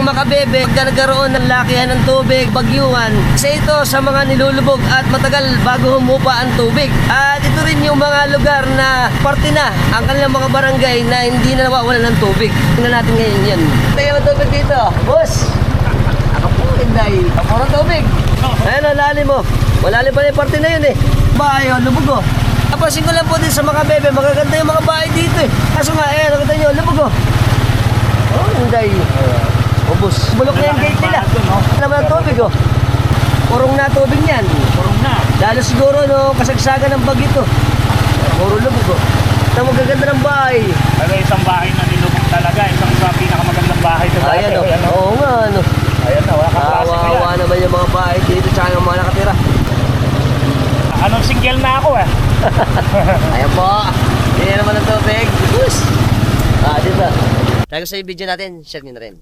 Makabebe, pagka nagkaroon ng lakihan ng tubig, bagyuhan, isa ito sa mga nilulubog at matagal bago humupa ang tubig. At ito rin yung mga lugar na parte na ang kanilang mga barangay na hindi na nawawalan ng tubig. Tingnan natin ngayon yan. Tayo ang tubig dito, boss. Ako po, Inday. Puro tubig. Ayan o, lalim mo. Malalim pa na yung parte na yun eh. Bahay o, lubog o. Napansin ko lang po din sa Makabebe, magaganda yung mga bahay dito eh. Kaso nga, ayan, nakita nyo, lubog o. Oh, Inday. Ubus. Bulok na yung gate nila. Ano naman ang tubig oh. Purong na tubig niyan. Purong na. Lalo siguro no, kasagsagan ng bagito. Puro lubog oh. Ito magaganda ng bahay. Pero isang bahay na nilubog talaga. Isang sa pinakamagandang bahay sa dati. Ayan oh. Oo nga ano. Ayan na, wala kaklase ko yan. Kawawa naman yung mga bahay dito tsaka yung mga nakatira. Anong single na ako eh. Ayan po. Hindi naman ang tubig. Ubus. Dito. Tayo sa video natin, share nyo na rin.